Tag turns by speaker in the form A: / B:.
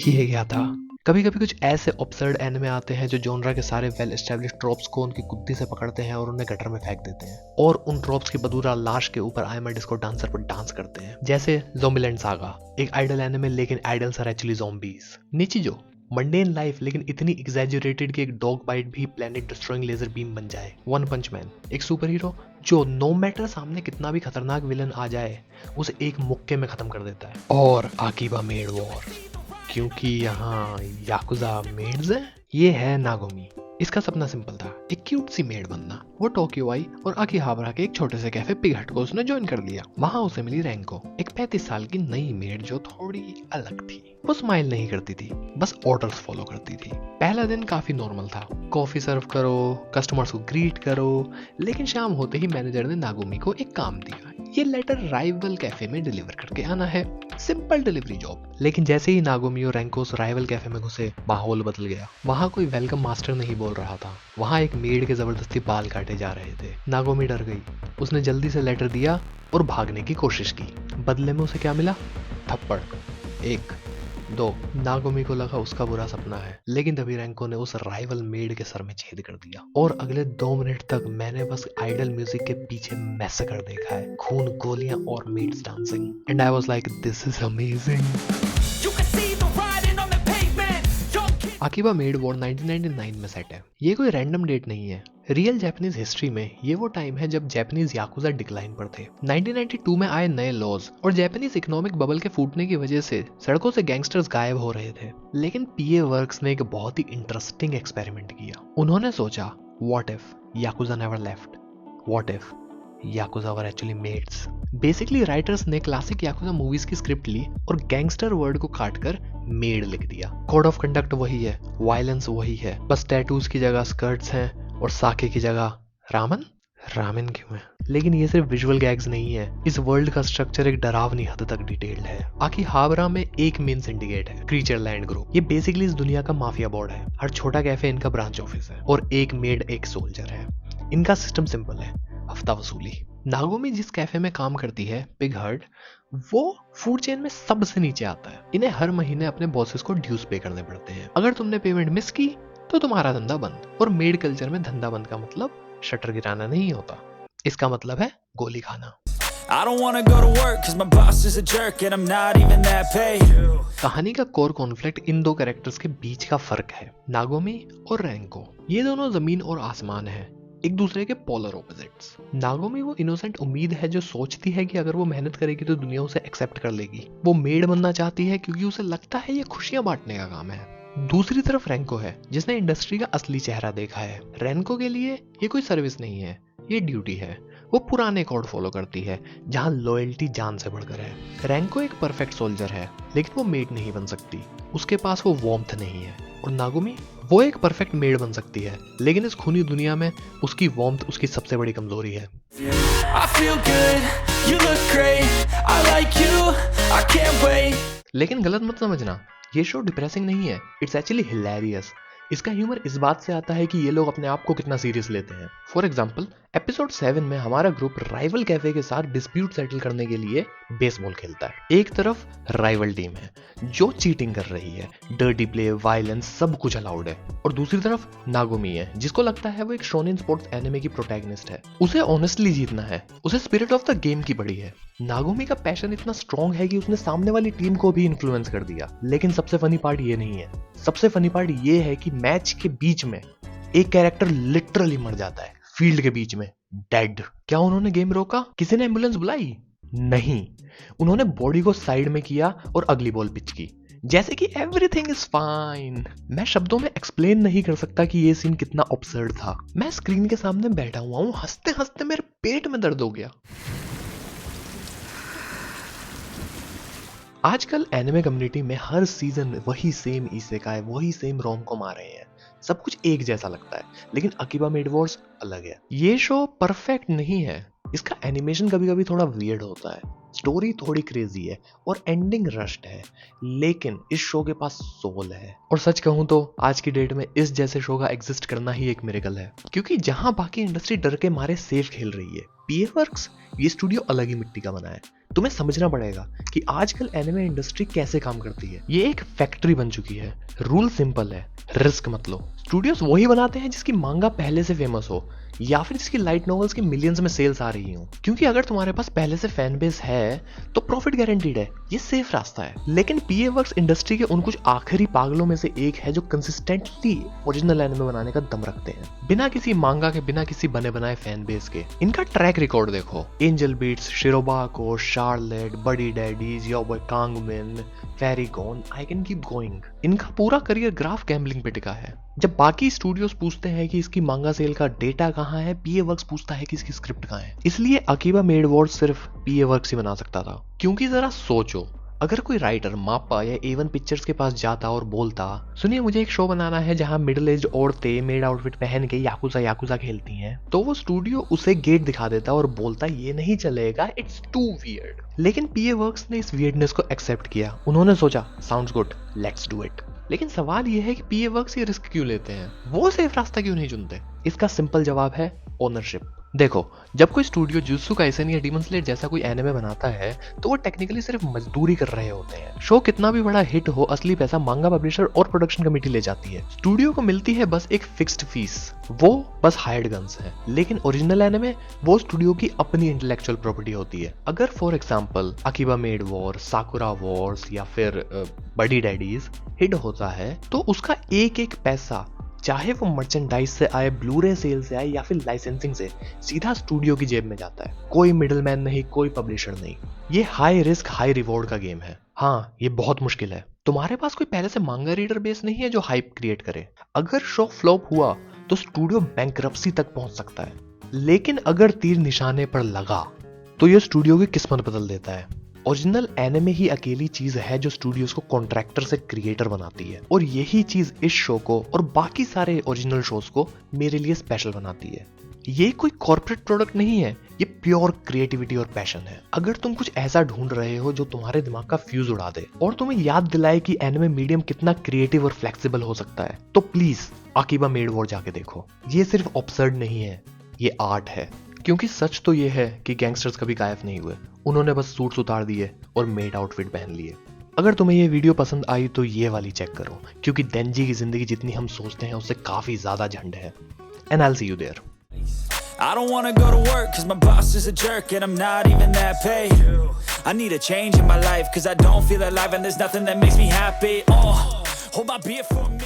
A: ये क्या था। कभी कभी कुछ ऐसे ऑब्सर्ड एनिमे आते हैं जो जॉनरा के सारे वेल एस्टेब्लिश्ड ट्रोप्स को उनकी कुत्ती से पकड़ते हैं और उन्हें गटर में फेंक देते हैं और उन ट्रोप्स की बदूरा लाश के ऊपर I am a disco dancer पर डांस करते हैं। जैसे ज़ोंबीलैंड सागा, एक आइडल एनिमे लेकिन idols are actually zombies. Nichijou, mundane life लेकिन इतनी एग्जैजुरेटेड कि एक डॉग बाइट भी प्लेनेट डिस्ट्रॉइंग लेजर बीम बन जाए। वन पंच मैन, एक सुपर हीरो जो नो मैटर सामने कितना भी खतरनाक विलन आ जाए उसे एक मुक्के में खत्म कर देता है। और आकीबा मेड वॉर, क्योंकि यहाँ याकुजा मेड्स है। ये है नागोमी। इसका सपना सिंपल था, एक क्यूट सी मेड बनना। वो टोक्यो आई और आकिहाबरा के एक छोटे से कैफे पिग हट को उसने ज्वाइन कर लिया। वहां उसे मिली रैंको, एक 35 साल की नई मेड जो थोड़ी अलग थी। वो स्माइल नहीं करती थी, बस ऑर्डर्स फॉलो करती थी। पहला दिन काफी नॉर्मल था, कॉफी सर्व करो, कस्टमर्स को ग्रीट करो। लेकिन शाम होते ही मैनेजर ने नागोमी को एक काम दिया, ये लेटर राइवल कैफे में डिलीवर करके आना है। Simple delivery job. लेकिन जैसे ही नागोमी और रैंको उस राइवल कैफे में घुसे, माहौल बदल गया। वहां कोई वेलकम मास्टर नहीं बोल रहा था, वहां एक मेड के जबरदस्ती बाल काटे जा रहे थे। नागोमी डर गई, उसने जल्दी से लेटर दिया और भागने की कोशिश की। बदले में उसे क्या मिला? थप्पड़। 1 2। नागोमी को लगा उसका बुरा सपना है, लेकिन तभी रैंको ने उस राइवल मेड के सर में छेद कर दिया। और अगले 2 मिनट तक मैंने बस आइडल म्यूजिक के पीछे मैसेकर देखा है, खून, गोलियां और meds dancing. And I was like this is amazing. Akiba maid war 1999 में सेट है। ये कोई रैंडम डेट नहीं है। रियल जापानीज हिस्ट्री में ये वो टाइम है जब जापानीज याकुजा डिक्लाइन पर थे। 1992 में आए नए लॉज और जापानीज इकोनॉमिक बबल के फूटने की वजह से सड़कों से गैंगस्टर्स गायब हो रहे थे। लेकिन पीए वर्क्स ने एक बहुत ही इंटरेस्टिंग एक्सपेरिमेंट किया। उन्होंने सोचा, what if yakuza never left, what if yakuza were actually maids. Basically writers ने क्लासिक याकुजा मूवीज की स्क्रिप्ट ली और गैंगस्टर वर्ड को काटकर मेड लिख दिया। कोड ऑफ कंडक्ट वही है, वायलेंस वही है, बस टैटूज की जगह स्कर्ट्स हैं और साके की जगह रामन। रामेन क्यों है? लेकिन ये सिर्फ विजुअल गैग्स नहीं है, इस वर्ल्ड का स्ट्रक्चर एक डरावनी हद तक डिटेल्ड है। आकिहाबरा में एक मेन सिंडिकेट है, क्रीचर लैंड ग्रुप। ये बेसिकली इस दुनिया का माफिया बोर्ड है। हर छोटा कैफे इनका ब्रांच ऑफिस है और एक मेड एक सोल्जर है। इनका सिस्टम सिंपल है, हफ्ता वसूली। नागोमी जिस कैफे में काम करती है, पिग हट, वो फूड चेन में सबसे नीचे आता है। इन्हें हर महीने अपने बॉसेस को ड्यूज पे करने पड़ते हैं। अगर तुमने पेमेंट मिस की तो तुम्हारा धंधा बंद। और मेड कल्चर में धंधा बंद का मतलब शटर गिराना नहीं होता, इसका मतलब है गोली खाना। I don't wanna go to work 'cause my boss is a jerk and I'm not even that paid. कहानी का कोर कॉन्फ्लिक्ट इन दो कैरेक्टर्स के बीच का फर्क है, नागोमी और रैंको। ये दोनों जमीन और आसमान है, एक दूसरे के पोलर ऑपोजिट्स। नागोमी वो इनोसेंट उम्मीद है जो सोचती है कि अगर वो मेहनत करेगी तो दुनिया उसे एक्सेप्ट कर लेगी। वो मेड बनना चाहती है क्योंकि उसे लगता है ये खुशियां बांटने का काम है। दूसरी तरफ रैंको है, जिसने इंडस्ट्री का असली चेहरा देखा है। रैंको के लिए ये कोई सर्विस नहीं है, ये ड्यूटी है। वो पुराने कोड फॉलो करती है जहां लॉयल्टी जान से बढ़कर है। रैंको एक परफेक्ट सोल्जर है, लेकिन वो मेड नहीं बन सकती, उसके पास वो वार्मथ नहीं है। और नागोमी, वो एक परफेक्ट मेड बन सकती है, लेकिन इस खूनी दुनिया में उसकी वार्मथ उसकी सबसे बड़ी कमजोरी है। I feel good, you look great, I like you, I can't wait। लेकिन गलत मत समझना, ये शो डिप्रेसिंग नहीं है, इट्स एक्चुअली हिलेरियस। इसका ह्यूमर इस बात से आता है कि ये लोग अपने आप को कितना सीरियस लेते हैं। फॉर एग्जाम्पल, एपिसोड 7 में हमारा ग्रुप राइवल कैफे के साथ डिस्प्यूट सेटल करने के लिए बेसबॉल खेलता है। एक तरफ राइवल टीम है जो चीटिंग कर रही है, डर्टी प्ले, वायलेंस, सब कुछ अलाउड है। और दूसरी तरफ नागोमी है, जिसको लगता है वो एक शोनेन स्पोर्ट्स एनिमे की प्रोटैगनिस्ट है। उसे ऑनेस्टली जीतना है, उसे स्पिरिट ऑफ द गेम की पड़ी है। नागोमी का पैशन इतना स्ट्रॉन्ग है कि उसने सामने वाली टीम को भी इन्फ्लुएंस कर दिया। लेकिन सबसे फनी पार्ट ये नहीं है, सबसे फनी पार्ट ये है कि मैच के बीच में एक कैरेक्टर लिटरली मर जाता है, फील्ड के बीच में, डेड। क्या उन्होंने गेम रोका? किसी ने एम्बुलेंस बुलाई? नहीं, उन्होंने बॉडी को साइड में किया और अगली बॉल पिच की, जैसे कि एवरीथिंग इज फाइन। मैं शब्दों में एक्सप्लेन नहीं कर सकता कि ये सीन कितना अब्सर्ड था। मैं स्क्रीन के सामने बैठा हुआ हूँ, हंसते हंसते मेरे पेट में दर्द हो गया। आजकल एनिमे कम्युनिटी में हर सीजन वही सेम इसेकाई, वही सेम रोम-कॉम आ रहे हैं। सब कुछ एक जैसा लगता है, लेकिन आकीबा मेड वॉर्स अलग है। ये शो परफेक्ट नहीं है, इसका एनिमेशन कभी कभी थोड़ा वियर्ड होता है, स्टोरी थोड़ी क्रेजी है और एंडिंग रश्ड है, लेकिन इस शो के पास सोल है। और सच कहूं तो आज की डेट में इस जैसे शो का एग्जिस्ट करना ही एक मिरेकल है, क्योंकि जहां बाकी इंडस्ट्री डर के मारे सेफ खेल रही है, पीए वर्क्स, ये स्टूडियो अलग ही मिट्टी का बना है। तुम्हें समझना पड़ेगा कि आजकल एनिमे इंडस्ट्री कैसे काम करती है। ये एक फैक्ट्री बन चुकी है। रूल सिंपल है, रिस्क मत लो। स्टूडियोज वही बनाते हैं जिसकी मांगा पहले से फेमस हो या फिर जिसकी लाइट नॉवेल्स के मिलियंस में सेल्स आ रही हो। क्योंकि अगर तुम्हारे पास पहले से फैन बेस है तो प्रॉफिट गारंटीड है। ये सेफ रास्ता है। लेकिन पीए वर्क्स इंडस्ट्री के उन कुछ आखिरी पागलों में से एक है जो कंसिस्टेंटली ओरिजिनल एनिमे बनाने का दम रखते हैं, बिना किसी मांगा के, बिना किसी बने बनाए फैन बेस के। इनका ट्रैक रिकॉर्ड देखो, Angel Beats, Shirobako, Charlotte, Buddy Daddies, your boy कांगमिन, फेरिगोन, आई कैन कीप गोइंग। इनका पूरा करियर ग्राफ गैम्बलिंग पे टिका है। जब बाकी स्टूडियोज पूछते हैं कि इसकी मांगा सेल का डेटा कहाँ है, पीए वर्क्स पूछता है कि इसकी स्क्रिप्ट कहाँ है। इसलिए अकीबा मेड वॉर्स सिर्फ पीए वर्क्स ही बना सकता था। क्योंकि जरा सोचो, अगर कोई राइटर मापा या एवन पिक्चर्स के पास जाता और बोलता, सुनिए मुझे एक शो बनाना है जहां मिडिल एज औरतें मेड आउटफिट पहन के याकुजा खेलती हैं, तो वो स्टूडियो उसे गेट दिखा देता और बोलता ये नहीं चलेगा, इट्स टू वियर्ड। लेकिन पीए वर्क्स ने इस वियर्डनेस को एक्सेप्ट किया। उन्होंने सोचा sounds good, let's do it. लेकिन सवाल यह है कि पीए वर्क्स ये रिस्क क्यों लेते हैं, वो सेफ रास्ता क्यों नहीं चुनते? इसका सिंपल जवाब है ओनरशिप। देखो, जब कोई स्टूडियो जुत्सु काइसेन या डीमन स्लेयर जैसा कोई एनिमे बनाता है तो वो टेक्निकली सिर्फ मजदूरी कर रहे होते हैं। शो कितना भी बड़ा हिट हो, असली पैसा मांगा पब्लिशर और प्रोडक्शन कमेटी ले जाती है। स्टूडियो को मिलती है बस एक फिक्स्ड फीस, वो बस हायर्ड गन्स है। लेकिन ओरिजिनल एनिमे वो स्टूडियो की अपनी इंटेलेक्चुअल प्रॉपर्टी होती है। अगर for example Akiba maid war, Sakura wars या फिर बडी डैडीज हिट होता है तो उसका एक एक पैसा, चाहे वो मर्चेंडाइज से आए, ब्लूरे सेल से आए या फिर लाइसेंसिंग से, सीधा स्टूडियो की जेब में जाता है। कोई मिडलमैन नहीं, कोई पब्लिशर नहीं। ये हाई रिस्क हाई रिवॉर्ड का गेम है। हाँ, ये बहुत मुश्किल है। तुम्हारे पास कोई पहले से मांगा रीडर बेस नहीं है जो हाइप क्रिएट करे। अगर शो फ्लॉप हुआ तो स्टूडियो बैंकरप्सी तक पहुंच सकता है। लेकिन अगर तीर निशाने पर लगा तो ये स्टूडियो की किस्मत बदल देता है। ओरिजिनल एनिमे ही अकेली चीज है जो स्टूडियोज को कॉन्ट्रैक्टर से क्रिएटर बनाती है, और यही चीज इस शो को और बाकी सारे ओरिजिनल शोज को मेरे लिए स्पेशल बनाती है। ये कोई कॉर्पोरेट प्रोडक्ट नहीं है, ये प्योर क्रिएटिविटी और पैशन है। अगर तुम कुछ ऐसा ढूंढ रहे हो जो तुम्हारे दिमाग का फ्यूज उड़ा दे और तुम्हें याद दिलाए कि एनिमे मीडियम कितना क्रिएटिव और फ्लेक्सिबल हो सकता है, तो प्लीज अकीबा मेड वॉर जाके देखो। ये सिर्फ ऑब्सर्ड नहीं है, ये आर्ट है। क्योंकि सच तो ये है कि गैंगस्टर्स कभी गायब नहीं हुए, उन्होंने बस सूट्स उतार दिए और मेड आउटफिट पहन लिए। अगर तुम्हें ये वीडियो पसंद आई तो ये वाली चेक करो, क्योंकि डेंजी की जिंदगी जितनी हम सोचते हैं उससे काफी ज्यादा झंड है। And I will see you there.
B: I don't wanna go to work cause my boss is a jerk and I'm not even that paid. I need a change in my life cause I don't feel alive and there's nothing that makes me happy. Hold my beer for me.